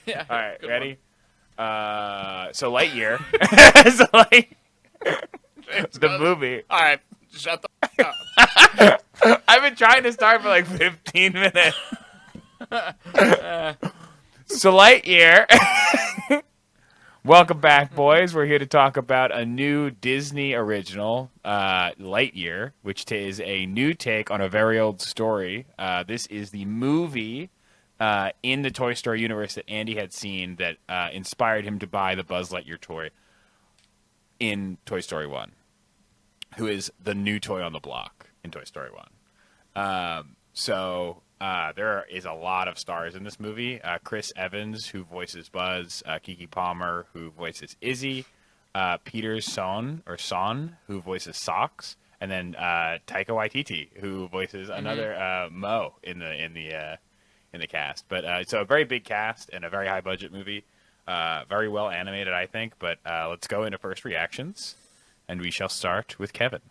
Yeah. All right, good ready? So Lightyear. So like the one. movie. All right, shut the up. I've been trying to start for like 15 minutes. So Lightyear. Welcome back, boys. We're here to talk about a new Disney original, Lightyear, which is a new take on a very old story. This is the movie in the Toy Story universe that Andy had seen that inspired him to buy the Buzz Lightyear toy in Toy Story 1, who is the new toy on the block in Toy Story 1. There is a lot of stars in this movie. Chris Evans, who voices Buzz, Kiki Palmer, who voices Izzy, Peter Son, who voices Socks, and then Taika Waititi, who voices another Mo in the cast. But so a very big cast and a very high budget movie, very well animated, I think. But let's go into first reactions, and we shall start with Kevin.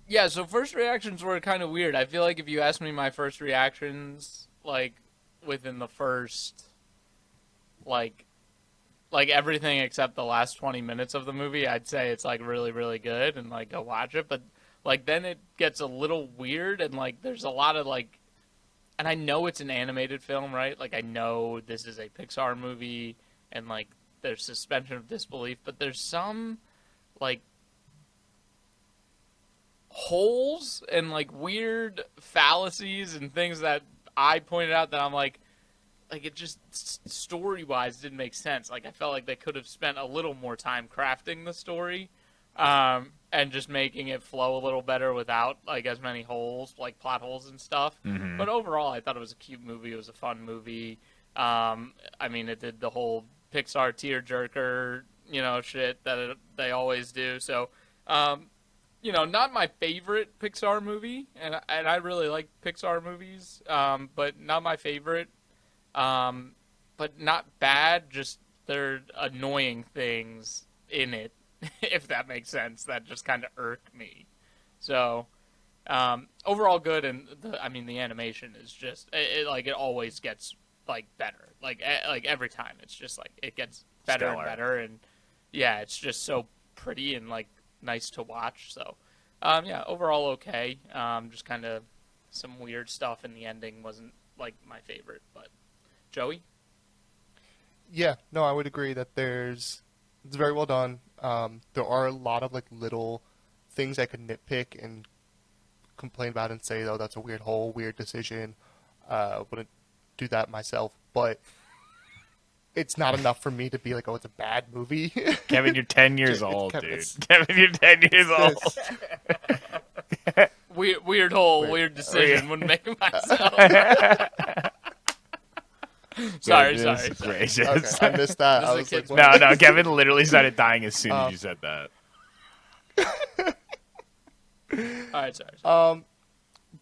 Yeah, so first reactions were kind of weird. I feel like if you asked me my first reactions, like, within the first, like everything except the last 20 minutes of the movie, I'd say it's, like, really, really good and, like, go watch it. But, like, then it gets a little weird and, like, there's a lot of, like, and I know it's an animated film, right? Like, I know this is a Pixar movie and, like, there's suspension of disbelief, but there's some, like, holes and like weird fallacies and things that I pointed out that I'm like it just story wise didn't make sense. Like I felt like they could have spent a little more time crafting the story, and just making it flow a little better without like as many holes, like plot holes and stuff. Mm-hmm. But overall, I thought it was a cute movie. It was a fun movie. I mean, it did the whole Pixar tearjerker, shit that they always do. So. Not my favorite Pixar movie, and I really like Pixar movies, but not my favorite. But not bad. Just there are annoying things in it, if that makes sense. That just kind of irk me. So overall good, and the animation is just it always gets like better. Like every time, it's just like it gets better Stellar. and better, and yeah, it's just so pretty and like nice to watch. So, yeah, overall okay. Just kind of some weird stuff in the ending wasn't like my favorite. But Joey, Yeah, no, I would agree that it's very well done. There are a lot of like little things I could nitpick and complain about and say, oh, that's a weird hole, weird decision. Wouldn't do that myself, but it's not enough for me to be like, oh, it's a bad movie. Kevin, you're 10 years old, Kevin, dude. Kevin, you're 10 years old. weird hole, weird decision. Wouldn't make it myself. sorry. Gracious. Okay, I missed that. This I is a was like, kid's what? No, Kevin literally started dying as soon as you said that. All right, sorry.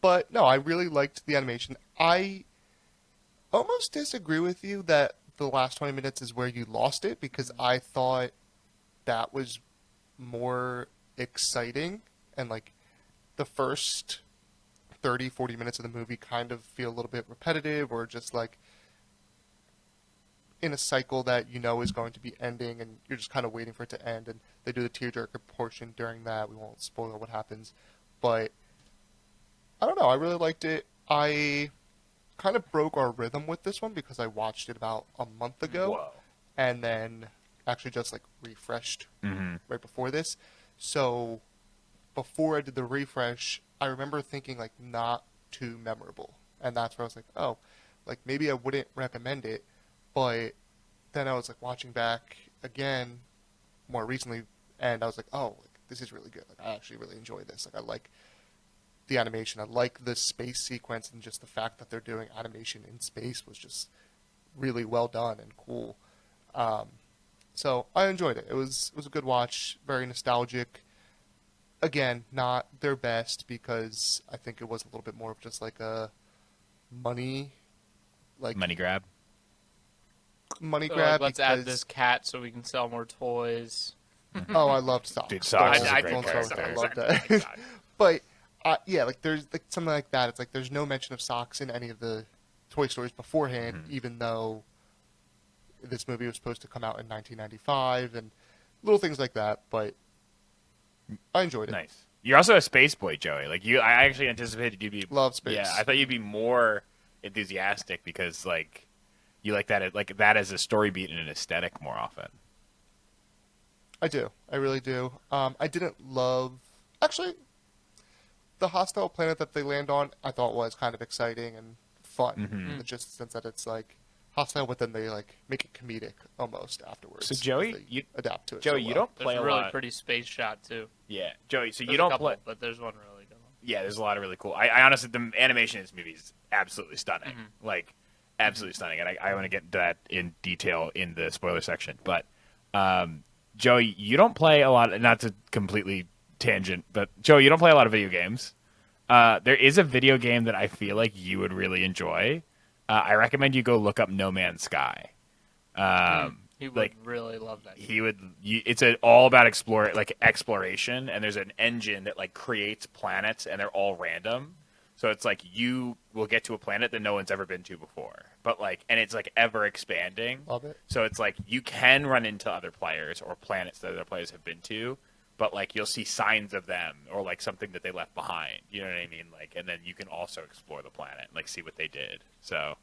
But no, I really liked the animation. I almost disagree with you that the last 20 minutes is where you lost it, because I thought that was more exciting, and like the first 30, 40 minutes of the movie kind of feel a little bit repetitive, or just like in a cycle that is going to be ending, and you're just kind of waiting for it to end, and they do the tearjerker portion during that. We won't spoil what happens, but I don't know, I really liked it. I kind of broke our rhythm with this one because I watched it about a month ago. Whoa. And then actually just like refreshed Mm-hmm. right before this. So before I did the refresh, I remember thinking like not too memorable. And that's where I was like, oh, like maybe I wouldn't recommend it. But then I was like watching back again more recently, and I was like, oh, like, this is really good. Like I actually really enjoy this. Like I like the animation. I like the space sequence, and just the fact that they're doing animation in space was just really well done and cool. So I enjoyed it. It was a good watch, very nostalgic. Again, not their best, because I think it was a little bit more of just like a money Money grab. Money So, grab. let's add because- this cat so we can sell more toys. Oh, I loved Socks. Dude, Socks Don't- is a great don't start with character. that. I love that. But yeah, like there's like something like that. It's like there's no mention of Socks in any of the Toy Stories beforehand, even though this movie was supposed to come out in 1995 and little things like that. But I enjoyed it. Nice. You're also a space boy, Joey. Like you, I actually anticipated you'd be Love space. Yeah, I thought you'd be more enthusiastic because like you like that as a story beat and an aesthetic more often. I do. I really do. I didn't love actually the hostile planet that they land on. I thought was kind of exciting and fun. Just since that it's like hostile, but then they like make it comedic almost afterwards. So Joey, They you adapt to it. Joey, so you well. don't play There's a a really lot. pretty space shot too. Yeah, Joey. So There's you don't a couple, play. but there's one really good one. Yeah, there's a lot of really cool. I honestly, the animation in this movie is absolutely stunning. Like, absolutely stunning. And I want to get into that in detail in the spoiler section. But, Joey, you don't play a lot, not to completely tangent, but Joey, you don't play a lot of video games. There is a video game that I feel like you would really enjoy. I recommend you go look up No Man's Sky. He would like, really love that. He would. It's all about exploration, and there's an engine that like creates planets, and they're all random. So it's like you will get to a planet that no one's ever been to before, but like, and it's like ever expanding. Love it. So it's like you can run into other players or planets that other players have been to, but like you'll see signs of them or like something that they left behind. You know what I mean? Like, and then you can also explore the planet, like see what they did. So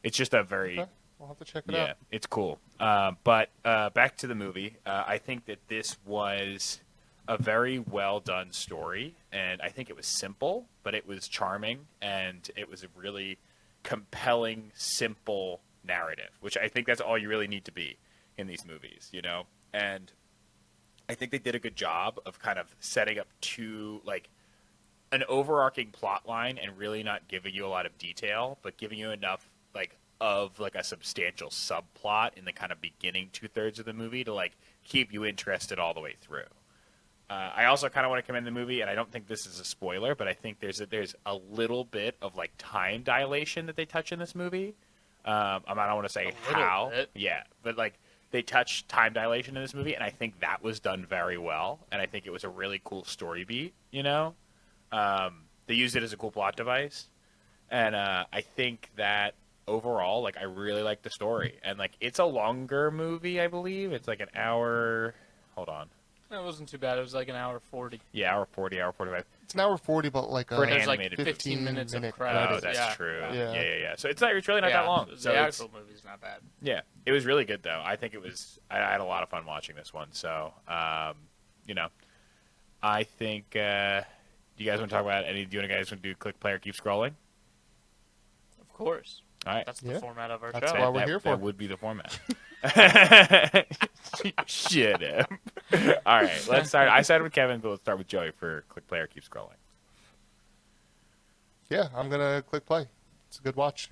it's just a very Okay. We'll have to check it out. yeah, it's cool. But back to the movie. I think that this was a very well done story, and I think it was simple, but it was charming, and it was a really compelling, simple narrative, which I think that's all you really need to be in these movies, you know? And I think they did a good job of kind of setting up an overarching plot line and really not giving you a lot of detail, but giving you enough of a substantial subplot in the kind of beginning 2/3 of the movie to like keep you interested all the way through. I also kind of want to commend the movie, and I don't think this is a spoiler, but I think there's a little bit of like time dilation that they touch in this movie. I don't want to say how, bit. yeah, but like they touch time dilation in this movie, and I think that was done very well, and I think it was a really cool story beat. You know, they used it as a cool plot device, and I think that. Overall, like I really like the story, and like it's a longer movie. I believe it's like an hour. Hold on. It wasn't too bad. It was like an hour 40. Yeah, hour 40, hour 45. It's an hour 40, but like For an There's like animated 15 minutes of minute credits. Oh, that's yeah. true. Yeah. Yeah. So it's really not that long. So the it's- actual movie's not bad. yeah, it was really good though. I think it was. I had a lot of fun watching this one. So, you know, I think. Do you guys want to talk about any? Do you guys want to do click play or keep scrolling? Of course. All right. That's the Yeah. format of our That's show. why we're here for. That would be the format. Shut up. All right, let's start. I started with Kevin, but let's start with Joey for click play or keep scrolling. Yeah, I'm gonna click play. It's a good watch.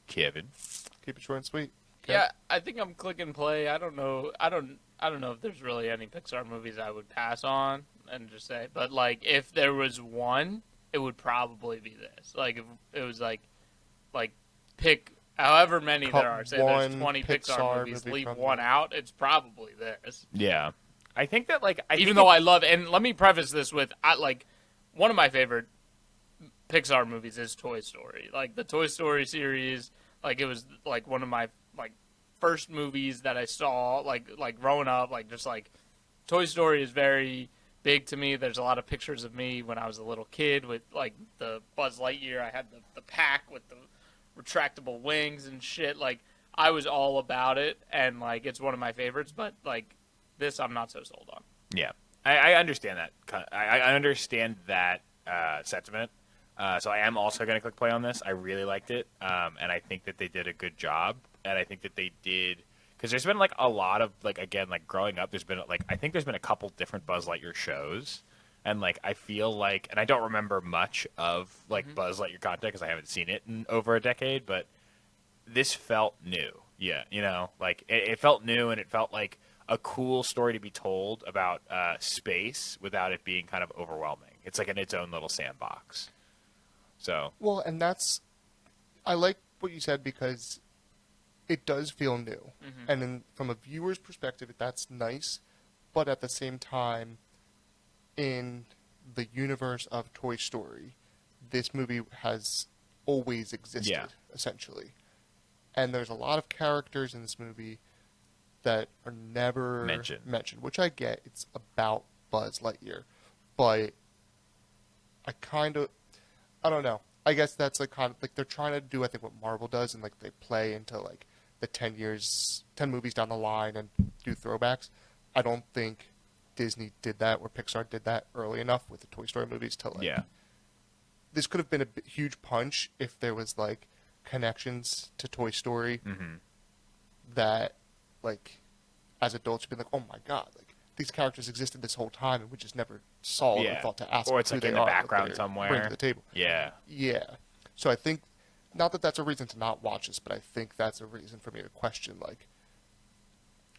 Kevin. Keep it short and sweet. Okay. Yeah, I think I'm click and play. I don't know. I don't know if there's really any Pixar movies I would pass on and just say. But like, if there was one, it would probably be this. Like, if it was like pick however many Cut there are. Say there's one 20 Pixar Pixar movies, movie leave from one there. out. It's probably this. Yeah, I think that Even though I love, and let me preface this with, one of my favorite Pixar movies is Toy Story. Like the Toy Story series, like it was like one of my first movies that I saw like growing up. Like just like Toy Story is very big to me. There's a lot of pictures of me when I was a little kid with like the Buzz Lightyear. I had the pack with the retractable wings and shit. Like I was all about it, and like it's one of my favorites. But like this, I'm not so sold on. Yeah, I understand that. I understand that sentiment. So I am also going to click play on this. I really liked it, and I think that they did a good job. And I think that they did because there's been like a lot of again growing up. There's been I think there's been a couple different Buzz Lightyear shows, and like I feel like, and I don't remember much of Buzz Lightyear content because I haven't seen it in over a decade. But this felt new. Yeah, you know, like it felt new, and it felt like a cool story to be told about space without it being kind of overwhelming. It's like in its own little sandbox. So Well, and I like what you said because it does feel new, and from a viewer's perspective, that's nice. But at the same time, in the universe of Toy Story, this movie has always existed. Yeah. essentially. And there's a lot of characters in this movie that are never mentioned, which I get. It's about Buzz Lightyear. But I don't know. I guess that's like kind of like they're trying to do, I think, what Marvel does, and like they play into like the 10 movies down the line and do throwbacks. I don't think Disney did that or Pixar did that early enough with the Toy Story movies to like. Yeah. This could have been a huge punch if there was like connections to Toy Story that like as adults you'd be like, oh my god, like these characters existed this whole time and we just never saw or thought to ask. Or it's who like they in the are, background somewhere. Bring to the table. Yeah. Yeah. So I think, not that that's a reason to not watch this, but I think that's a reason for me to question, like,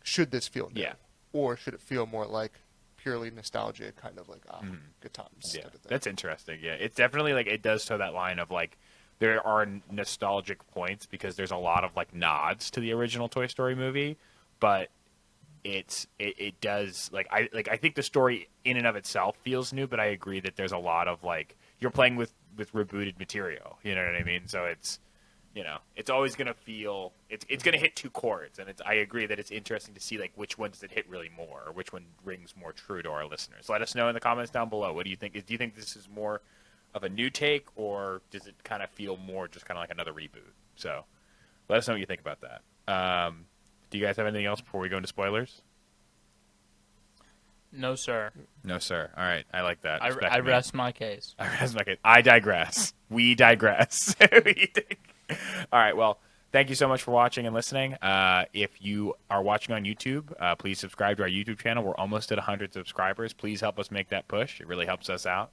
should this feel new? Yeah. Or should it feel more like purely nostalgia, kind of like, good times? Yeah. Type of thing. That's interesting. Yeah. It's definitely like, it does toe that line of like, there are nostalgic points because there's a lot of like nods to the original Toy Story movie, but it does like I think the story in and of itself feels new, but I agree that there's a lot of like you're playing with rebooted material, you know what I mean? So it's it's always gonna feel it's gonna hit two chords, and I agree that it's interesting to see like which one does it hit really more, or which one rings more true to our listeners. Let us know in the comments down below. What do you think? Do you think this is more of a new take, or does it kind of feel more just kind of like another reboot? So let us know what you think about that. Do you guys have anything else before we go into spoilers? No, sir. No, sir. All right. I like that. I rest my case. I rest my case. I digress. We digress. All right. Well, thank you so much for watching and listening. If you are watching on YouTube, please subscribe to our YouTube channel. We're almost at 100 subscribers. Please help us make that push. It really helps us out.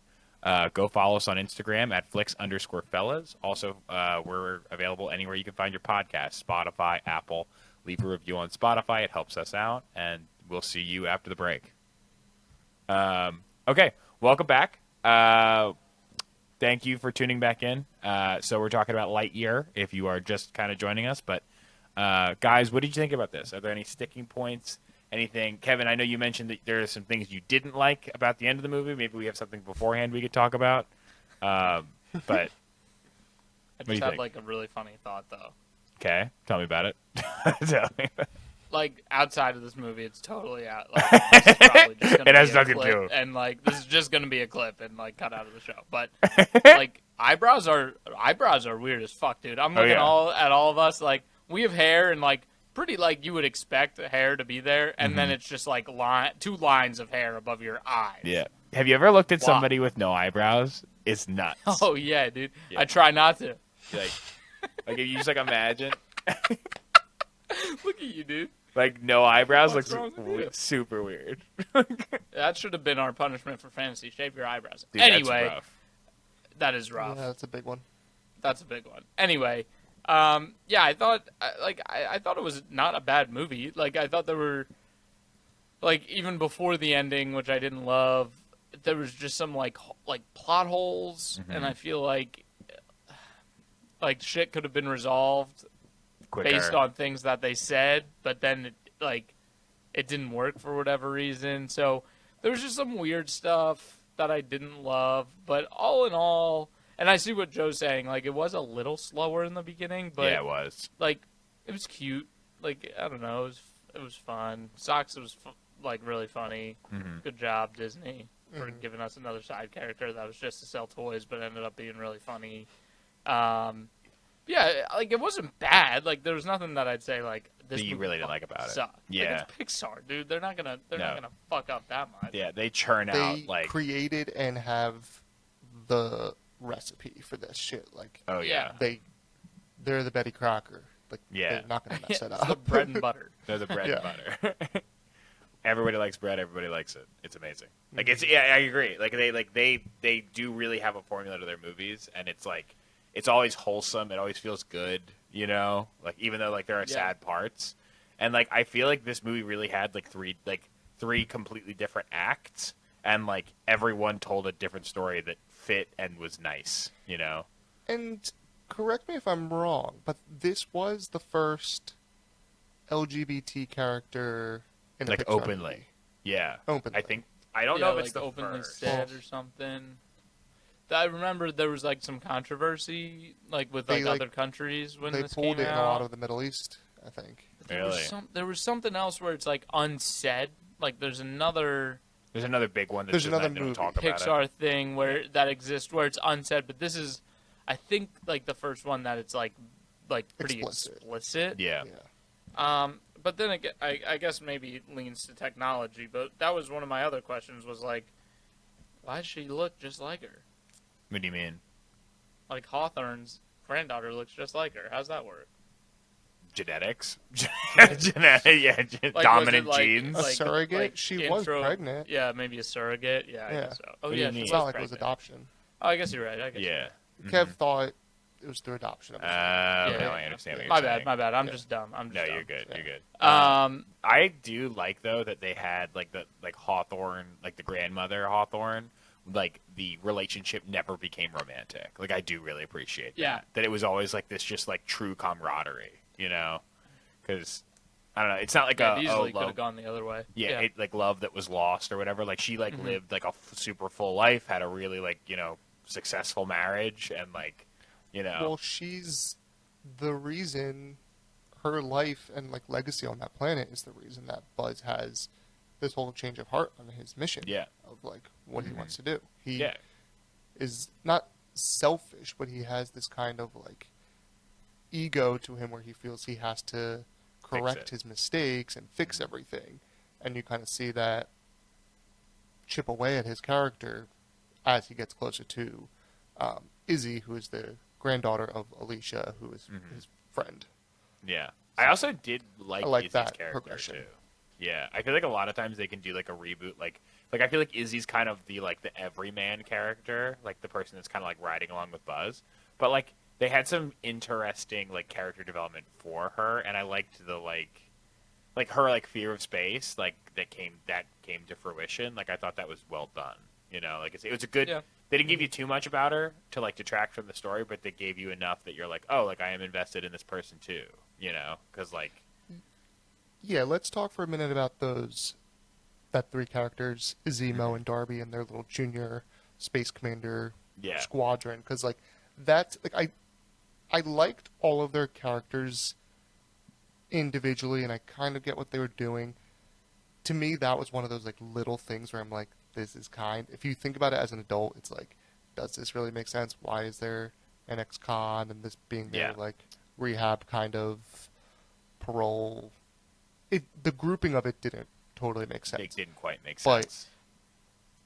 Go follow us on Instagram at Flix_fellas. Also, we're available anywhere you can find your podcast, Spotify, Apple. Leave a review on Spotify. It helps us out, and we'll see you after the break. Okay, welcome back. Thank you for tuning back in. So we're talking about Lightyear, if you are just kind of joining us. But, guys, what did you think about this? Are there any sticking points? Anything? Kevin, I know you mentioned that there are some things you didn't like about the end of the movie. Maybe we have something beforehand we could talk about. But I do you just had think? like a really funny thought though. Okay, tell me about it. Tell me. Like outside of this movie, it's totally out. Like, this is probably just gonna It has be a nothing to clip, do. and like this is just gonna be a clip and like cut out of the show. But like eyebrows are weird as fuck, dude. I'm looking at all of us like we have hair and like pretty like you would expect hair to be there, and then it's just like two lines of hair above your eyes. Yeah. Have you ever looked at somebody with no eyebrows? It's nuts. Oh yeah, dude. Yeah. I try not to. Like if you just like imagine. Look at you, dude. Like no eyebrows What's looks wrong with you? super weird. That should have been our punishment for fantasy. Shave your eyebrows. Dude, anyway, that's rough. that is rough. Yeah, that's a big one. That's a big one. Anyway, yeah, I thought I thought it was not a bad movie. Like I thought there were like even before the ending, which I didn't love, there was just some like plot holes, and I feel like shit could have been resolved Quicker. based on things that they said, but then it didn't work for whatever reason. So there was just some weird stuff that I didn't love, but all in all, and I see what Joe's saying, like it was a little slower in the beginning, but yeah, it was. like it was cute. Like I don't know, it was fun. Socks was like really funny. Good job, Disney, for giving us another side character that was just to sell toys, but ended up being really funny. Yeah, like it wasn't bad. Like there was nothing that I'd say like this. That you really didn't like about it. Sucked. Yeah, like, it's Pixar, dude. They're not gonna fuck up that much. Yeah, they churn out They like. created and have the recipe for this shit. Like, Oh yeah. they're the Betty Crocker. Like, Yeah. they're not gonna mess it It's the up. bread and butter. They're the bread Yeah. and butter. Everybody likes bread. Everybody likes it. It's amazing. Like it's I agree. Like they do really have a formula to their movies, and it's like it's always wholesome. It always feels good, you know. Like even though like there are sad parts, and like I feel like this movie really had like three completely different acts, and like everyone told a different story that fit and was nice, you know. And correct me if I'm wrong, but this was the first LGBT character in a Like Pixar openly, movie. yeah. Openly. I think I don't know if it's like the openly first. said or something. I remember there was like some controversy, like with They, like other countries when they this pulled came it in a lot out. of the Middle East, I think. Really? There was something else where it's like unsaid. Like there's another There's another big one that There's just another they don't movie. talk about it. Pixar thing where that exists where it's unsaid, but this is, I think, like the first one that it's like pretty explicit. Yeah. But then again, I guess maybe it leans to technology. But that was one of my other questions. Was like, why does she look just like her? What do you mean? Like Hawthorne's granddaughter looks just like her. How's that work? Genetics? Like, Dominant was it genes? A surrogate? Like She was pregnant. Yeah, maybe a surrogate. Yeah, I Yeah. guess so. Oh What do yeah, you she mean? It's was not like it was pregnant. adoption. Oh, I guess you're right. I guess. Yeah. Kev thought it was through adoption. Okay, Yeah. I understand what you're My saying. bad. I'm Yeah. just dumb. I'm just No, dumb. you're good. Yeah. You're good. I do like though that they had like Hawthorne, like the grandmother Hawthorne, like the relationship never became romantic. Like I do really appreciate that. Yeah. That it was always like this just like true camaraderie, you know? Because I don't know, it's not like it easily could love. have gone the other way. Yeah, it, like love that was lost or whatever. Like she like lived like a super full life, had a really like successful marriage, and like Well, she's the reason her life and like legacy on that planet is the reason that Buzz has this whole change of heart on his mission. Yeah. Of like what he wants to do. He yeah, is not selfish, but he has this kind of like ego to him where he feels he has to correct it. his mistakes and fix everything. And you kind of see that chip away at his character as he gets closer to Izzy, who is the granddaughter of Alicia, who is his friend. yeah. I also did like, I like Izzy's that character progression. too. Yeah, I feel like a lot of times they can do like a reboot, like I feel like Izzy's kind of the like the everyman character, like the person that's kind of like riding along with Buzz, but like they had some interesting like character development for her, and I liked the like her like fear of space, like that came to fruition. Like I thought that was well done. Like it was a good. Yeah. They didn't give you too much about her to like detract from the story, but they gave you enough that you're like, oh, like I am invested in this person too. Because like. Yeah, let's talk for a minute about that three characters, Zemo and Darby, and their little junior space commander Yeah. squadron. Because like that's like I liked all of their characters individually, and I kind of get what they were doing. To me, that was one of those like little things where I'm like, this is kind. If you think about it as an adult, it's like, does this really make sense? Why is there an ex-con and this being their Yeah. like rehab kind of parole? The grouping of it didn't totally make sense. It didn't quite make But- sense.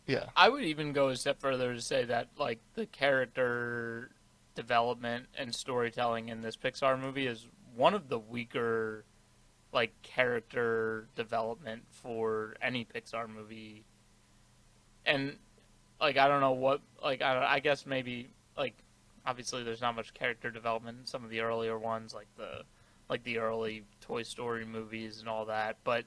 Yeah. I would even go a step further to say that like the character development and storytelling in this Pixar movie is one of the weaker like character development for any Pixar movie. And like I don't know what like I guess maybe like obviously there's not much character development in some of the earlier ones like the early Toy Story movies and all that, but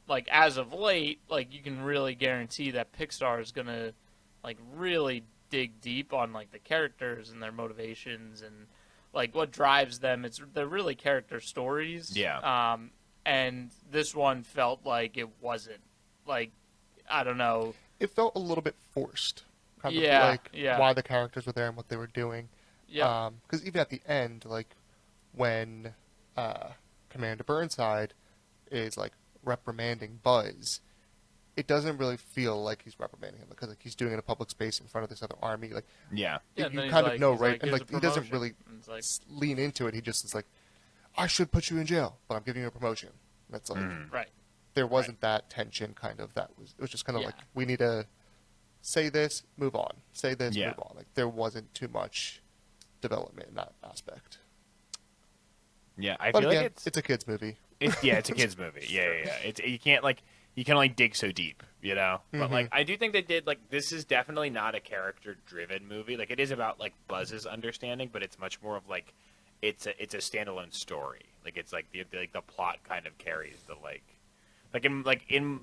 like as of late, like you can really guarantee that Pixar is gonna like really dig deep on like the characters and their motivations and like what drives them. They're really character stories. Yeah. And this one felt like it wasn't. Like I don't know. It felt a little bit forced. Kind of Yeah, like yeah. why the characters were there and what they were doing. Yeah. Because even at the end, like when Commander Burnside is like reprimanding Buzz, it doesn't really feel like he's reprimanding him because like he's doing it in a public space in front of this other army. Like Yeah. Yeah, you then he's kind of like- know, he's right? like, And "Here's like a he doesn't promotion." really And it's like, lean into it. He just is like, I should put you in jail, but I'm giving you a promotion. That's like right. there wasn't that tension. Kind of it was just kind of Yeah. like we need to say this, move on. Say this, Yeah. move on. Like there wasn't too much development in that aspect. Yeah. I But feel again, like it's a kids movie. it's a kids movie. Yeah. It's you can only dig so deep, But like I do think they did like this is definitely not a character driven movie. Like it is about like Buzz's understanding, but it's much more of like it's a standalone story. Like it's like the plot kind of carries the in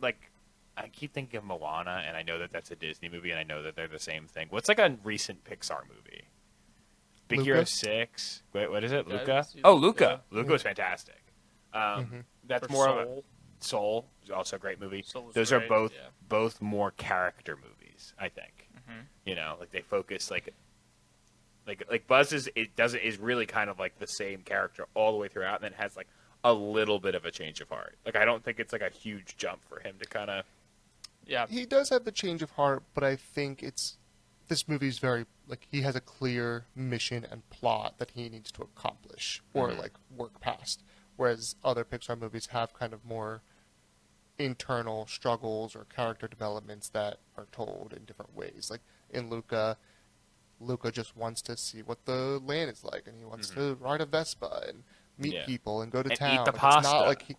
I keep thinking of Moana, and I know that that's a Disney movie, and I know that they're the same thing. What's like a recent Pixar movie? Big Luca? Hero 6. Wait, what is it? Yeah, I Luca? didn't see Oh, Luca. Luca. Luca was fantastic. That's For more of a Soul. Soul is also a great movie. Soul was Those great, are both yeah. both more character movies, I think. You know, like they focus like Buzz is really kind of like the same character all the way throughout, and then has like a little bit of a change of heart. Like I don't think it's like a huge jump for him to kind of. Yeah. He does have the change of heart, but I think this movie's very like he has a clear mission and plot that he needs to accomplish or like work past, whereas other Pixar movies have kind of more internal struggles or character developments that are told in different ways. Like in Luca just wants to see what the land is like, and he wants to ride a Vespa and meet people and go to And town. eat the Like, pasta. It's not like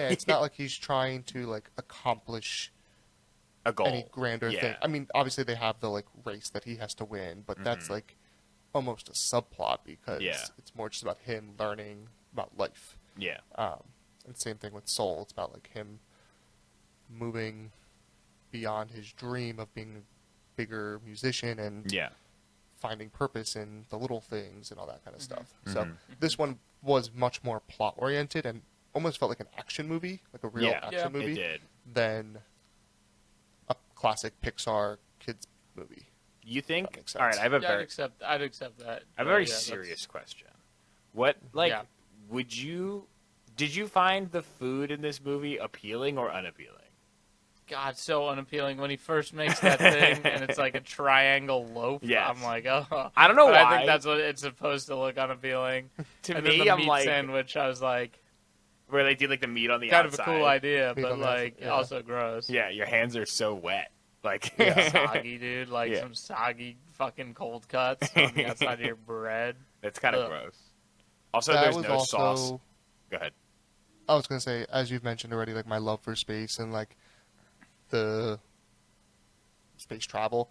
it's not like he's trying to like accomplish A goal. any grander thing. I mean, obviously they have the like race that he has to win, but that's like almost a subplot because it's more just about him learning about life. Yeah. And same thing with Soul. It's about like him moving beyond his dream of being a bigger musician and finding purpose in the little things and all that kind of stuff. So this one was much more plot oriented and almost felt like an action movie, like a real action movie, it did. than a classic Pixar kids movie. You think? That makes All right, sense. I have a I'd very accept that. I have a very Yeah, serious question. What did you find the food in this movie appealing or unappealing? God, so unappealing when he first makes that thing and it's like a triangle loaf. Yes. I'm like, oh. I don't know But why. I think that's what it's supposed to look unappealing. To and me, then the I'm meat like sandwich. I was like, where they do like the meat on the kind outside. of a cool idea, Meat but on the like outside, yeah. also gross. Yeah, your hands are so wet. Like Soggy, dude. Like Yeah. some soggy fucking cold cuts on the outside of your bread. That's kind of Ugh. gross. Also, That there's was no also, sauce. Go ahead. I was gonna say, as you've mentioned already, like my love for space and like the space travel.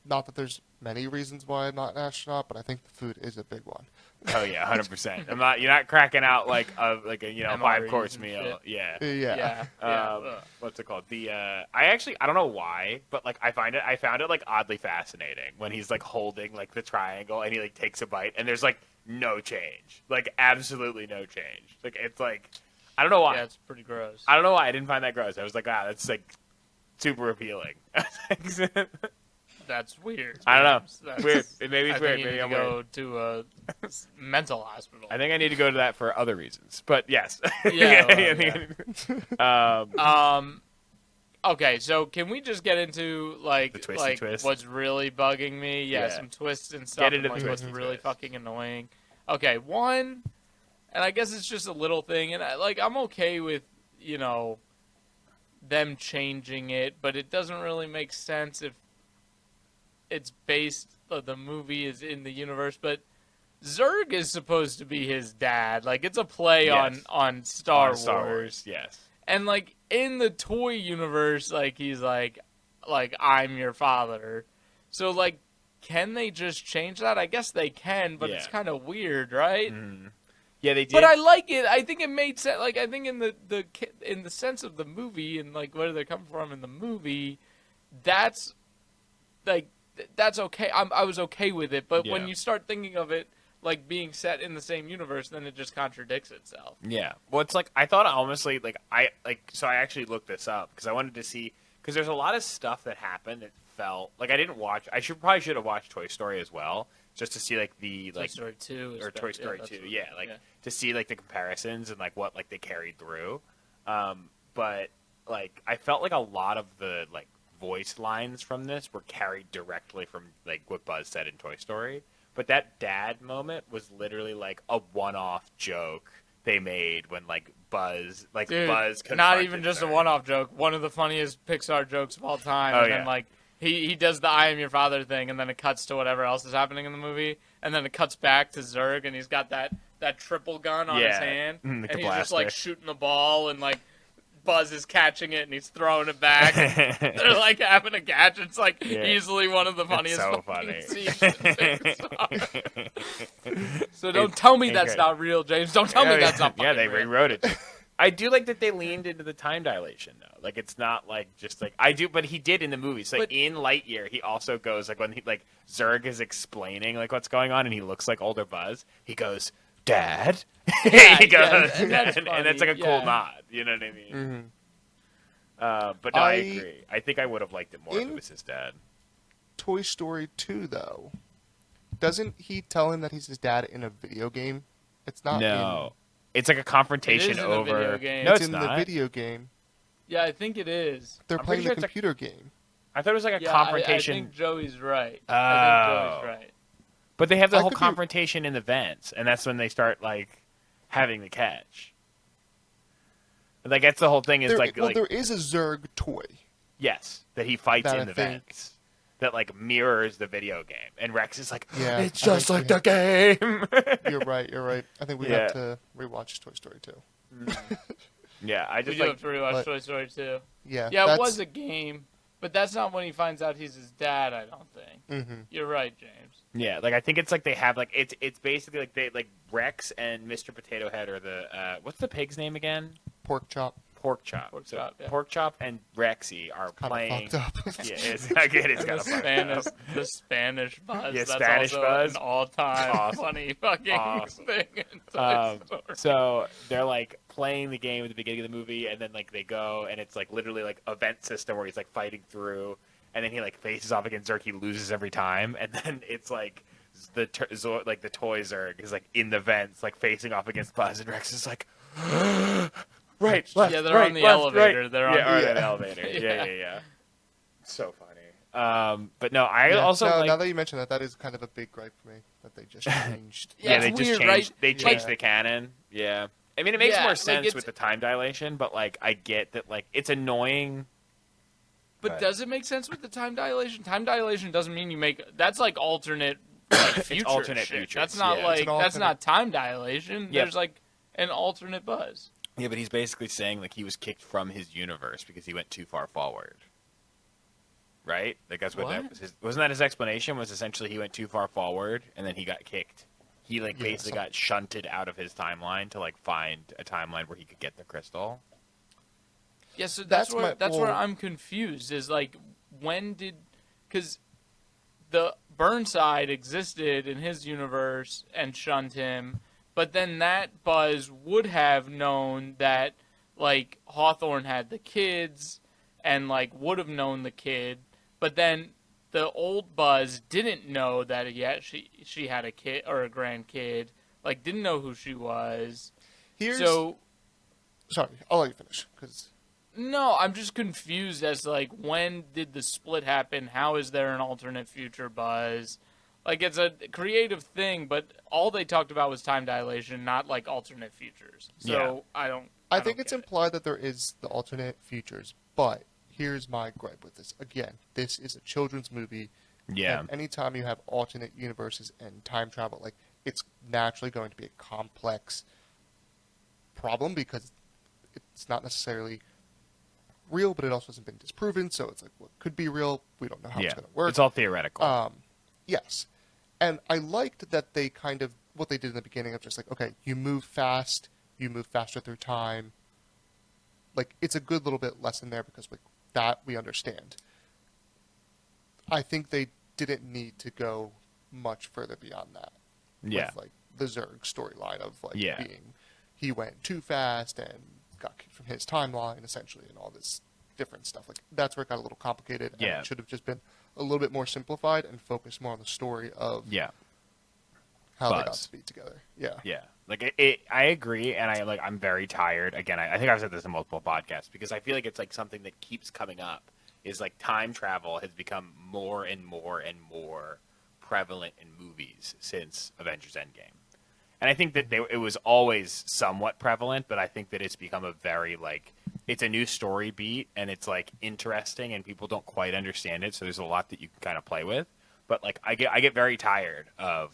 Not that there's many reasons why I'm not an astronaut, but I think the food is a big one. Oh yeah, 100%. You're not cracking out like a MREs 5-course and meal. shit. Yeah. Yeah. Ugh. What's it called? I don't know why, but like I found it like oddly fascinating when he's like holding like the triangle and he like takes a bite and there's like no change, like absolutely no change. Like it's like I don't know why. Yeah, it's pretty gross. I don't know why I didn't find that gross. I was like, that's like super appealing. That's weird. I don't know. That's, Weird. Maybe it's I weird. think you Maybe need I'm to go weird. to a mental hospital. I think I need to go to that for other reasons. But yes. Yeah, Okay, so can we just get into like The twist and twist? what's really bugging me? Yeah, Yeah. some twists and stuff. Get into and, like, the what's twist and really twist. fucking annoying. Okay, one, and I guess it's just a little thing, and I'm okay with them changing it, but it doesn't really make sense if it's based. The movie is in the universe, but Zurg is supposed to be his dad. Like it's a play Yes. on Star Star Wars. Wars. Yes. And like in the toy universe, like he's like I'm your father. So like, can they just change that? I guess they can, but it's Yeah. kind of weird, right? Yeah, they did. But I like it. I think it made sense. Like I think in the sense of the movie and like where they're coming from in the movie, that's okay. I was okay with it. But when Yeah. you start thinking of it like being set in the same universe, then it just contradicts itself. Yeah. Well, it's like I thought honestly, like I actually looked this up because I wanted to see because there's a lot of stuff that happened that felt like I didn't watch. I probably should have watched Toy Story as well just to see like the Toy Story 2 or Toy Story 2. that's Yeah, like to see like the comparisons and like what like they carried through. But like I felt like a lot of the like voice lines from this were carried directly from like what Buzz said in Toy Story. But that dad moment was literally like a one-off joke they made when like Buzz Dude, Buzz not even confronted just a Zurg. one-off joke. One of the funniest Pixar jokes of all time. Oh, and yeah. then like he does the "I am your father" thing, and then it cuts to whatever else is happening in the movie, and then it cuts back to Zurg, and he's got that triple gun on his Yeah, hand, like and the he's just like blaster. shooting the ball, and like Buzz is catching it, and he's throwing it back. They're like having a catch. It's like Yeah. easily one of the funniest so fucking funny. scenes in Pixar. So don't tell me that's not real, James. Don't tell me that's not fucking Yeah, they real. rewrote it. I do like that they leaned into the time dilation though. Like it's not like just like I do, but he did in the movie. So like, But- in Lightyear, he also goes like when he like Zurg is explaining like what's going on, and he looks like older Buzz. He goes, "Dad." Yeah, he goes, yeah, and that's and that's like a funny, cool yeah. nod. You know what I mean? But no, I agree. I think I would have liked it more if it was his dad. Toy Story 2, though, doesn't he tell him that he's his dad in a video game? It's not. No, it's like a confrontation It is in a over. video game. No, It's it's in not. the video game. Yeah, I think it is. They're I'm playing pretty the sure it's computer game. I thought it was like a Yeah, confrontation. I think Joey's right. Oh. I think Joey's right. But they have the I whole could be- confrontation in the vents, and that's when they start like having the catch. Like that's the whole thing. Is There, like there is a Zurg toy. yes, that he fights That in I the think- vents. That like mirrors the video game, and Rex is like, Yeah, it's I just think like the game. You're right. You're right. I think we Yeah. have to rewatch Toy Story 2. Yeah, I We just do like have to rewatch but- Toy Story 2. Yeah. Yeah, it that's, was a game, but that's not when he finds out he's his dad, I don't think. Mm-hmm. You're right, James. yeah, like I think it's like they have like it's basically like they like Rex and Mr. Potato Head are the what's the pig's name again? Pork chop. Pork Chop. Pork So Chop, yeah. Pork Chop and Rexy are Kind playing. of fucked up. Yeah, it's I get it's And kind the of fucked Spanish, up. the Spanish buzz. Yeah, that's Spanish also buzz. an all-time Awesome. funny fucking Awesome. thing. In Toy Story. So they're like playing the game at the beginning of the movie, and then like they go, and it's like literally like event system where he's like fighting through, and then he like faces off against Zurg, he loses every time, and then it's like the toy Zurg is like in the vents, like facing off against Buzz, and Rex is like. Right, left, Yeah, they're right, on the left, elevator. Right. They're on yeah, the on the elevator. Yeah. Yeah. So funny. But no, I Yeah, also no, like. now that you mention that, that is kind of a big gripe for me that they just changed. Yeah, Yeah, it's they just weird, changed. right? They changed Yeah. the canon. Yeah, I mean it makes Yeah, more like, sense it's- with the time dilation, but like I get that like it's annoying. But Right. does it make sense with the time dilation? Time dilation doesn't mean you make. That's like alternate like, future alternate shit. futures, That's not yeah. like It's an that's alternate- not time dilation. Yep. There's like an alternate buzz. Yeah, but he's basically saying like he was kicked from his universe because he went too far forward. Right? Like that's what that What? was. Wasn't that his explanation? Was essentially he went too far forward and then he got kicked. He like Yeah, basically got shunted out of his timeline to like find a timeline where he could get the crystal. Yeah, so That's where my- where well- I'm confused. Is like when did because the Burnside existed in his universe and shunned him, but then that Buzz would have known that like Hawthorne had the kids and like would have known the kid, but then the old Buzz didn't know that she had a kid or a grandkid, like didn't know who she was. Here's So sorry, I'll let you finish because no, I'm just confused as to, like, when did the split happen? How is there an alternate future Buzz? Like, it's a creative thing, but all they talked about was time dilation, not, like, alternate futures. So, Yeah. I think don't it's get it. implied that there is the alternate futures, but here's my gripe with this. Again, this is a children's movie. Yeah. And anytime you have alternate universes and time travel, like it's naturally going to be a complex problem because it's not necessarily real, but it also hasn't been disproven. So it's like what could be real. We don't know how it's going to work. It's all theoretical. Yes. And I liked that they kind of, what they did in the beginning of just like, okay, you move fast, you move faster through time. Like, it's a good little bit lesson there because like, that we understand. I think they didn't need to go much further beyond that. Yeah. With like the Zurg storyline of like Yeah. being, he went too fast and got kicked from his timeline essentially and all this different stuff. Like, that's where it got a little complicated. And Yeah. it should have just been a little bit more simplified and focused more on the story of Yeah. how they got Buzz. to be together. Yeah. Yeah, like I agree, and I'm very tired. Again, I think I've said this in multiple podcasts because I feel like it's like something that keeps coming up. Is like time travel has become more and more and more prevalent in movies since Avengers Endgame, and I think that it was always somewhat prevalent, but I think that it's become a very like it's a new story beat, and it's like interesting, and people don't quite understand it, so there's a lot that you can kind of play with. But like I get very tired of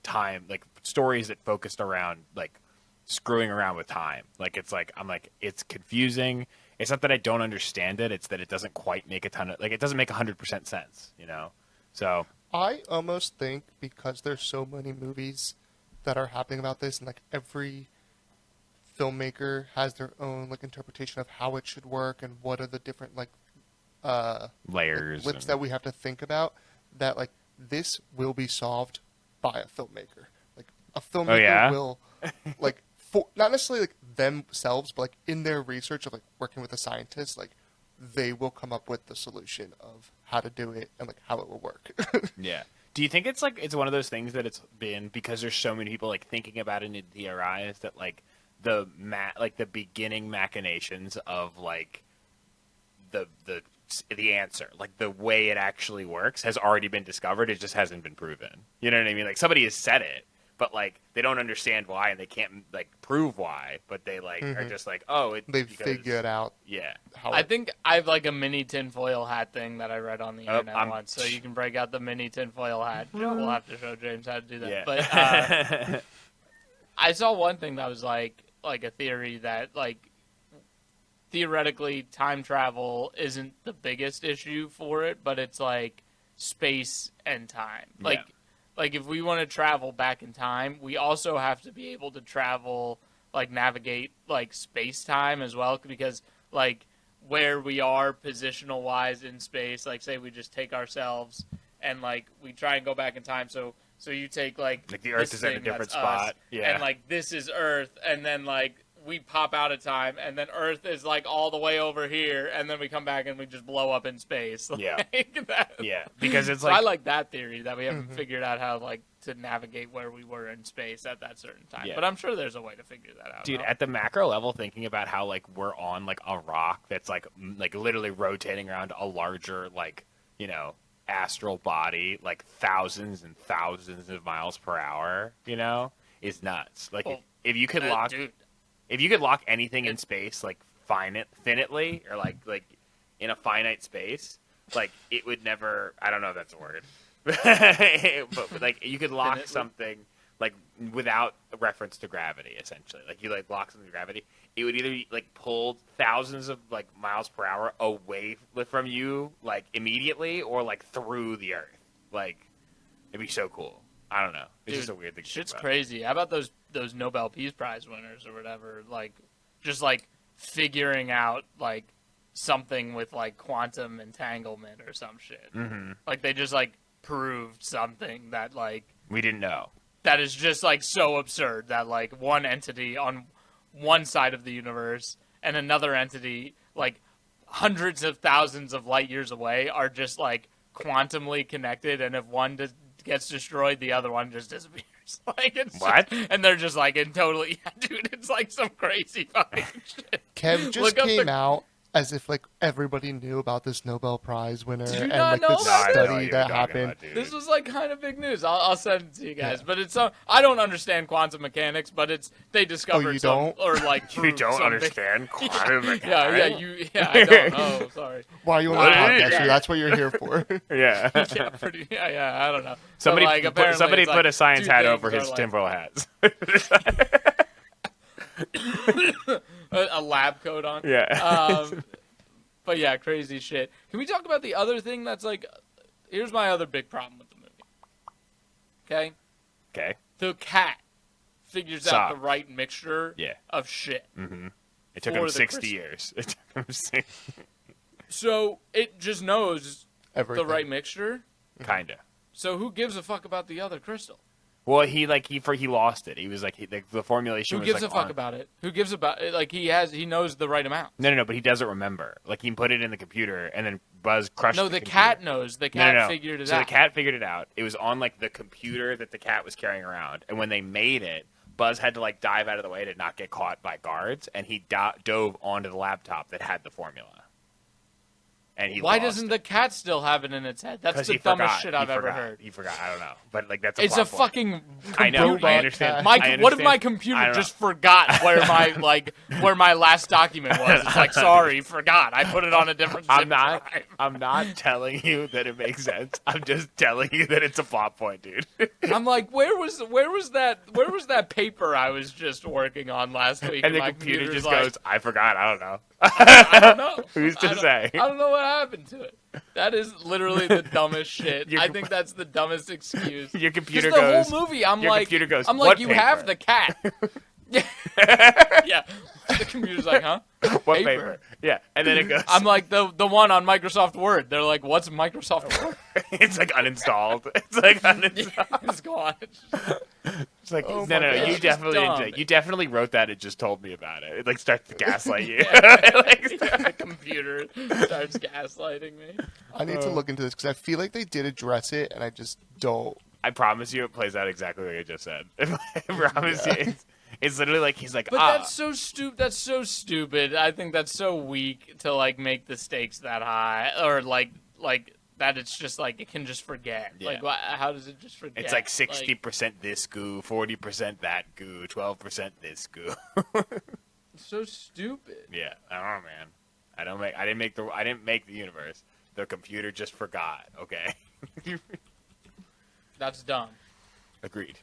time, like stories that focused around like screwing around with time. Like I'm like it's confusing. It's not that I don't understand it. It's that it doesn't quite make a ton of like it doesn't make 100% sense, you know. So I almost think because there's so many movies that are happening about this and like every filmmaker has their own like interpretation of how it should work and what are the different like layers, lips that we have to think about, that like this will be solved by a filmmaker. Like a filmmaker yeah? will like not necessarily like themselves, but like in their research of like working with a scientist, like they will come up with the solution of how to do it and like how it will work. Yeah. Do you think it's like it's one of those things that it's been because there's so many people like thinking about it and theorize that like the beginning machinations of like the answer, like the way it actually works, has already been discovered. It just hasn't been proven. You know what I mean? Like somebody has said it, but like they don't understand why and they can't like prove why. But they like are just like, oh, it's They've because, figured out. Yeah. How I think I have like a mini tinfoil hat thing that I read on the internet once, so you can break out the mini tinfoil hat. We'll have to show James how to do that. Yeah. But I saw one thing that was like a theory that like theoretically time travel isn't the biggest issue for it, but it's like space and time. Like if we want to travel back in time, we also have to be able to travel, like navigate like space time as well, because like where we are positional wise in space, like say we just take ourselves and like we try and go back in time. So you take like the Earth this is at a thing different that's spot. us, Yeah. and like this is Earth, and then like we pop out of time, and then Earth is like all the way over here, and then we come back and we just blow up in space. Yeah. Like that. Yeah. Because it's So like I like that theory that we haven't figured out how like to navigate where we were in space at that certain time. Yeah. But I'm sure there's a way to figure that out. dude, no? at the macro level, thinking about how like we're on like a rock that's like literally rotating around a larger like astral body like thousands and thousands of miles per hour, is nuts. Like Well, if you could dude, if you could lock anything in space like finitely or like in a finite space, like it would never. I don't know if that's a word, but like you could lock Finitely? something like without reference to gravity, essentially. Like you like lock something to gravity, it would either like pull thousands of like miles per hour away from you like immediately or like through the Earth. Like it'd be so cool. I don't know. It's Dude, just a weird thing. To shit's think about. crazy. How about those Nobel Peace Prize winners or whatever? Like, just like figuring out like something with like quantum entanglement or some shit. Mm-hmm. Like they just like proved something that like We didn't know. that is just like so absurd that like one entity on one side of the universe and another entity like hundreds of thousands of light years away are just like quantumly connected, and if one gets destroyed, the other one just disappears. Like it's What? and they're just like in totally, yeah, dude, it's like some crazy fucking shit. Kev just Look up came the- out as if like everybody knew about this Nobel Prize winner Did you and not like know the about this? I had no idea study what that you're talking happened. about, dude. This was like kind of big news. I'll send it to you guys, Yeah. but it's I don't understand quantum mechanics, but they discovered you some don't? or like You proved don't something. understand quantum mechanics. I don't know. Sorry. Why are you on What the is podcast? it? That's what you're here for. Yeah. Yeah, I don't know. Somebody, But, like, apparently somebody it's, put like, a science two hat things over his are, like, tinfoil hats. a lab coat on. Yeah. But yeah, crazy shit. Can we talk about the other thing that's like? Here's my other big problem with the movie. Okay, Okay. the cat figures out the Sucked. right mixture Yeah. of shit. Mm-hmm. It took For him the 60 crystal. years. It took him 60. So it just knows Everything. the right mixture. Kinda. So who gives a fuck about the other crystal? Well, he lost it. He was like the formulation. Who was gives like a fuck on- about it? Who gives about it? Like he knows the right amount. No, but he doesn't remember. Like he put it in the computer, and then Buzz crushed. No, the the computer. cat knows. The cat No. figured it so out. the cat figured it out. It was on like the computer that the cat was carrying around, and when they made it, Buzz had to like dive out of the way to not get caught by guards, and he dove onto the laptop that had the formula. And he Why lost doesn't the cat still have it in its head? That's 'Cause the he dumbest forgot. shit He I've ever forgot. heard. He forgot. I don't know, but like that's a It's a plot point. fucking I know. computer. I understand. My, I what if understand. my I computer don't know. just forgot where my last document was? It's like, sorry, forgot. I put it on a different zip drive. I'm not telling you that it makes sense. I'm just telling you that it's a plot point, dude. I'm like, where was that paper I was just working on last week? And the my computer computer's just like, goes, I forgot. I don't know. I don't know. Who's to say? I don't know what happened to it. That is literally the dumbest shit. Your I com- think that's the dumbest excuse. Your computer Just the goes. whole movie, I'm your like, computer goes, I'm "What like, you have paper?" the cat. Yeah. The computer's like, huh? What paper. paper? Yeah, and then it goes. I'm like the one on Microsoft Word. They're like, what's Microsoft Word? it's like uninstalled. It's like uninstalled. It's gone. It's like, Oh no, my no, God. you It's just definitely dumb. didn't. You definitely wrote that and just told me about it. It like starts to gaslight you. The computer starts gaslighting me. I need to look into this because I feel like they did address it, and I just don't. I promise you, it plays out exactly like I just said. I promise Yeah. you, it's literally like he's like, But ah, that's so stupid. That's so stupid. I think that's so weak to like make the stakes that high, or like that. It's just like it can just forget. Yeah. Like, how does it just forget? it's like 60% this goo, 40% that goo, 12% this goo. It's so stupid. Yeah, I don't know, man. I didn't make the universe. The computer just forgot. Okay. That's dumb. Agreed.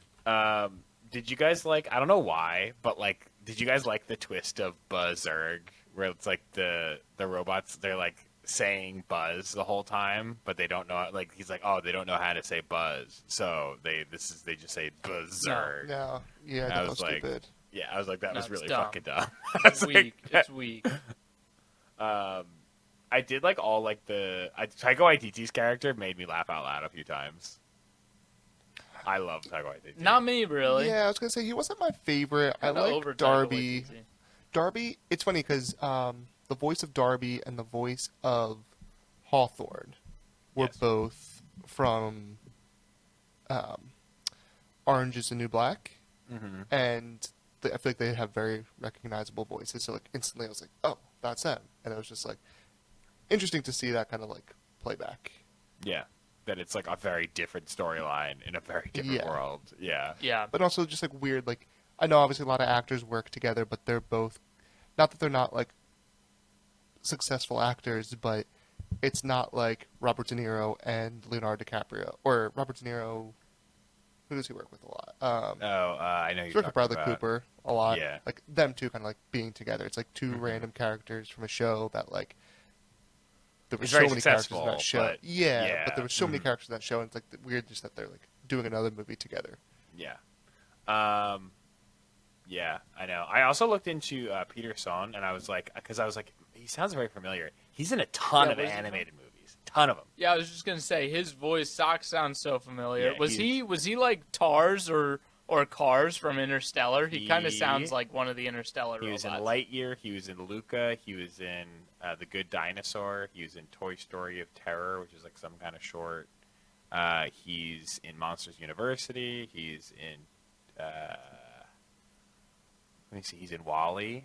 Did you guys like? I don't know why, but like, did you guys like the twist of Buzzerg, where it's like the robots? They're like saying Buzz the whole time, but they don't know. Like he's like, oh, they don't know how to say Buzz, so they just say Buzzerg. No, yeah, I that was was like, stupid. Yeah, I was like, that No, was it's really dumb. fucking dumb. It's weak. It's weak. I did like all like Taika Waititi's character made me laugh out loud a few times. I love Taika Waititi. Not me, really. Yeah, I was gonna say he wasn't my favorite. I Kinda over like Taika Darby. Waititi. Darby. It's funny because the voice of Darby and the voice of Hawthorne were Yes. both from Orange Is the New Black, Mm-hmm. and I feel like they have very recognizable voices. So like instantly, I was like, "Oh, that's them," and it was just like interesting to see that kind of like playback. Yeah, that it's like a very different storyline in a very different Yeah. world. Yeah, Yeah. But also just like weird. Like I know obviously a lot of actors work together, but they're both not that they're not like successful actors, but it's not like Robert De Niro and Leonardo DiCaprio or Robert De Niro. Who does he work with a lot? I know He's you're worked with talking Bradley about. Cooper a lot. Yeah. Like them two kind of like being together. It's like 2 random characters from a show that like there were It's so very many characters in successful, that show. but- Yeah, yeah. but there were so many Mhm. characters in that show, and it's like weird just that they're like doing another movie together. Yeah. Yeah, I know. I also looked into Peter Son, and I was like, he sounds very familiar. He's in a ton Yeah, of was he animated movies, ton of them. Yeah, I was just gonna say his voice sounds so familiar. Yeah, was he like Tars or Cars from Interstellar? He kind of He- sounds like one of the Interstellar He was robots. in Lightyear. He was in Luca. He was in The Good Dinosaur. He was in Toy Story of Terror, which is like some kind of short. He's in Monsters University. He's in. Let me see. He's in Wall-E.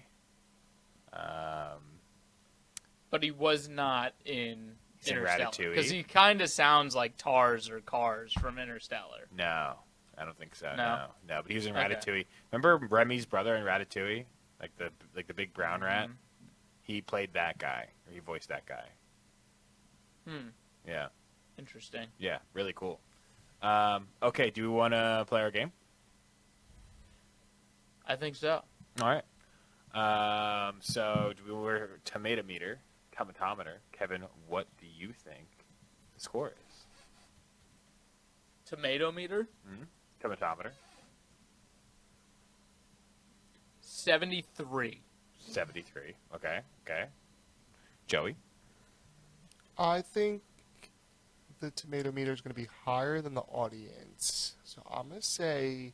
But he was not in He's in Interstellar Ratatouille. because he kind of sounds like Tars or Cars from Interstellar. No, I don't think so. No? No. But he was in Okay. Ratatouille. Remember Remy's brother in Ratatouille, like the big brown rat? Mhm. He played that guy, or he voiced that guy. Hmm. Yeah, Interesting. yeah, really cool. Okay, do we want to play our game? I think so. All right. So we're tomato meter, tomatometer. Kevin, what do you think the score is? Tomato meter Tomatometer, 73. 73. Okay. Joey, I think the tomato meter is going to be higher than the audience, so I'm going to say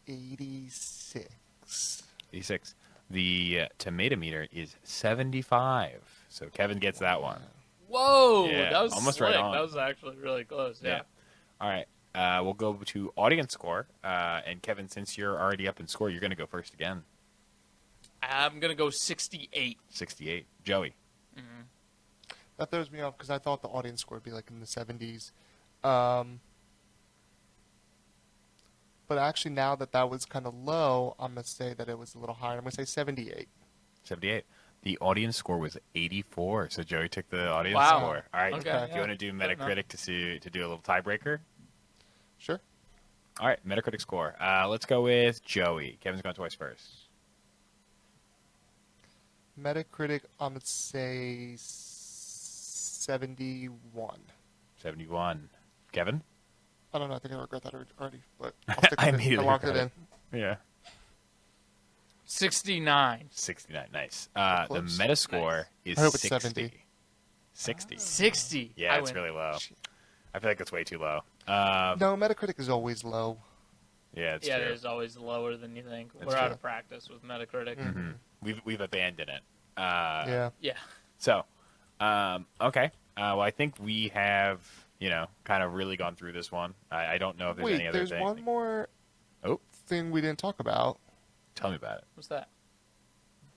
86. 86. The tomato meter is 75. So Kevin gets that one. Whoa, Yeah, that was almost slick. right on. That was actually really close. Yeah. All right. We'll go to audience score. And Kevin, since you're already up in score, you're going to go first again. I'm gonna go 68. 68. Joey. That throws me off because I thought the audience score would be like in the 70s. But actually, now that was kind of low, I'm going to say that it was a little higher. I'm going to say 78. 78. The audience score was 84. So Joey took the audience Wow. score. All right. Okay, Do yeah. you want to do Fair enough. Metacritic to do a little tiebreaker? Sure. All right. Metacritic score. Let's go with Joey. Kevin's going twice first. Metacritic, I'm going to say 71. 71. Kevin? I don't know. I think I regret that already, but I'll stick I with it. I immediately locked it regret in. Yeah. 69. 69. Nice. The Close. Metascore is I hope it's 60. 70. 60. 60. Yeah, I it's win. really low. I feel like it's way too low. No, Metacritic is always low. Yeah, it's Yeah, true. it is always lower than you think. That's We're out true. of practice with Metacritic. Mm-hmm. We've abandoned it. Yeah. Yeah. So, okay. Well, I think we have, kind of really gone through this one. I don't know if there's any Wait, other there's thing. one more Oh, thing we didn't talk about. tell me about it. What's that?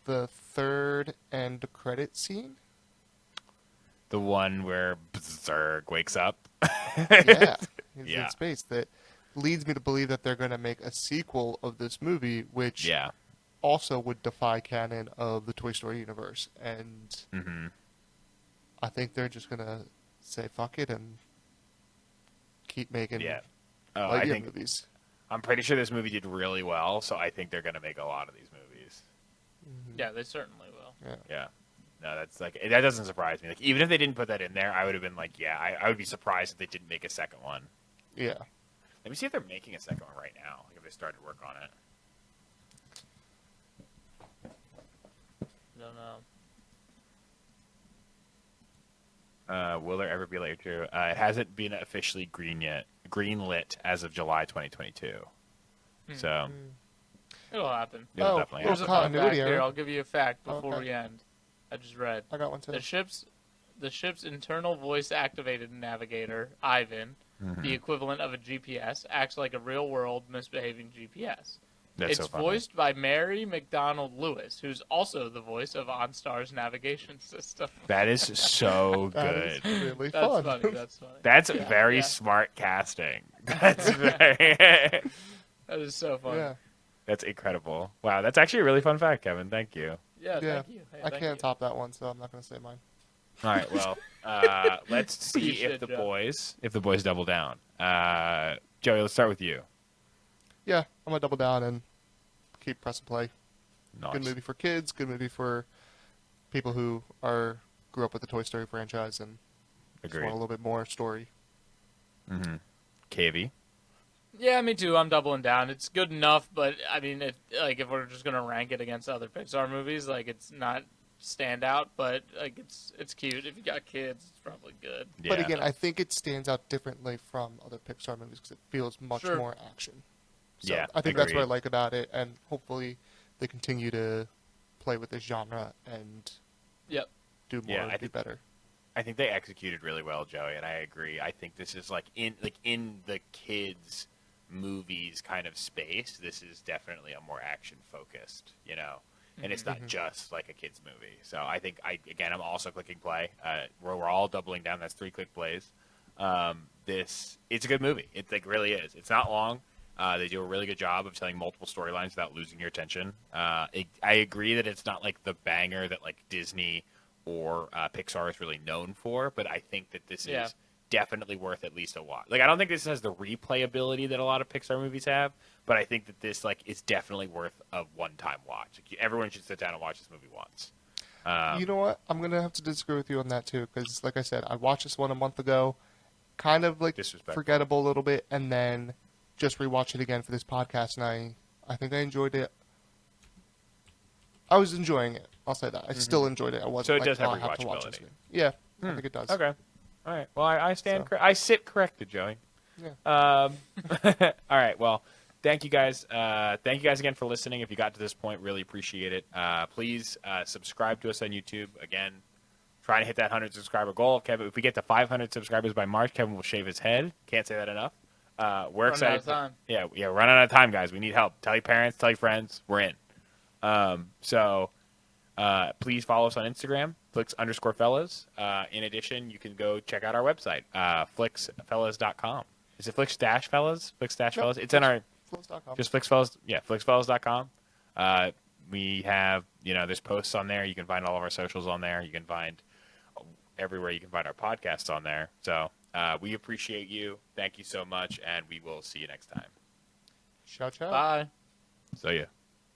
The third end credit scene. The one where Berserk wakes up. Yeah, he's Yeah. in space. That leads me to believe that they're going to make a sequel of this movie, which Yeah. also would defy canon of the Toy Story universe. And Mm-hmm. I think they're just going to say fuck it and keep making Yeah. Oh, Lightyear movies. I'm pretty sure this movie did really well, so I think they're going to make a lot of these movies. Mhm. Yeah, they certainly will. Yeah. Yeah. No, that's that doesn't surprise me. Like, even if they didn't put that in there, I would have been like, yeah, I would be surprised if they didn't make a second one. Yeah. Let me see if they're making a second one right now. Like if they started work on it. Don't know. Will there ever be later two? It hasn't been officially greenlit as of July 2022. So Mm. It'll happen. it'll Oh, definitely Here's happen. a fun continuity fact here. error. I'll give you a fact before Okay. we end. I just read. I got one too. The ship's internal voice activated navigator, Ivan, Mhm. the equivalent of a GPS, acts like a real world misbehaving GPS. That's It's so funny. voiced by Mary McDonald Lewis, who's also the voice of OnStar's navigation system. That is so That is good. really That's fun. funny. That's funny. That's Yeah, very yeah. smart casting. That's very. That is so funny. Yeah. That's incredible. Wow, that's actually a really fun fact, Kevin. Thank you. Yeah, Yeah. thank you. Hey, I thank can't you. top that one, so I'm not going to say mine. All right, well, let's You see should, if the Joe. boys double down. Joey, let's start with you. Yeah, I'm going to double down and keep press and play. Nice. Good movie for kids, good movie for people who grew up with the Toy Story franchise and just Agreed. want a little bit more story. Mm-hmm. KV. Yeah, me too. I'm doubling down. It's good enough, but I mean, if we're just gonna rank it against other Pixar movies, like it's not standout, but like it's cute. If you got kids, it's probably good. Yeah. But again, I think it stands out differently from other Pixar movies because it feels much Sure. more action. So Yeah, I think that's what I agreed. like about it, and hopefully they continue to play with this genre and Yep. do more, Yeah, I do think- better. I think they executed really well, Joey, and I agree. I think this is in the kids movies kind of space. This is definitely a more action focused, and it's not Mhm. just like a kids movie. So I think I'm also clicking play. We're all doubling down. That's 3 click plays. It's a good movie. It really is. It's not long. They do a really good job of telling multiple storylines without losing your attention. I agree that it's not like the banger that like Disney or Pixar is really known for, but I think that this Yeah. is definitely worth at least a watch. Like I don't think this has the replayability that a lot of Pixar movies have, but I think that this is definitely worth a one-time watch. Like, everyone should sit down and watch this movie once. You know what? I'm going to have to disagree with you on that too because, like I said, I watched this one a month ago, kind of like Disrespectful. forgettable a little bit, and then just rewatched it again for this podcast, and I think I enjoyed it. I was enjoying it. I'll say that. I still enjoyed it. I wasn't So it like, does have I have to watch this rewatchability. again. Yeah, I think it does. Okay. All right. Well, I stand. So. I sit corrected, Joey. Yeah. All right. Well, thank you guys. Thank you guys again for listening. If you got to this point, really appreciate it. Please subscribe to us on YouTube. Again, trying to hit that 100 subscriber goal. Kevin, if we get to 500 subscribers by March, Kevin will shave his head. Can't say that enough. We're Running excited. out of time. Yeah, we're running out of time, guys. We need help. Tell your parents. Tell your friends. We're in. Please follow us on Instagram, Flix_fellas. In addition, you can go check out our website, flixfellas.com. Is it Flix-fellas? Flix-fellas? It's in our, Flows.com. just Flixfellas. Yeah, flixfellas.com. We have, there's posts on there. You can find all of our socials on there. You can find everywhere you can find our podcasts on there. So we appreciate you. Thank you so much, and we will see you next time. Ciao, ciao. Bye. So, yeah.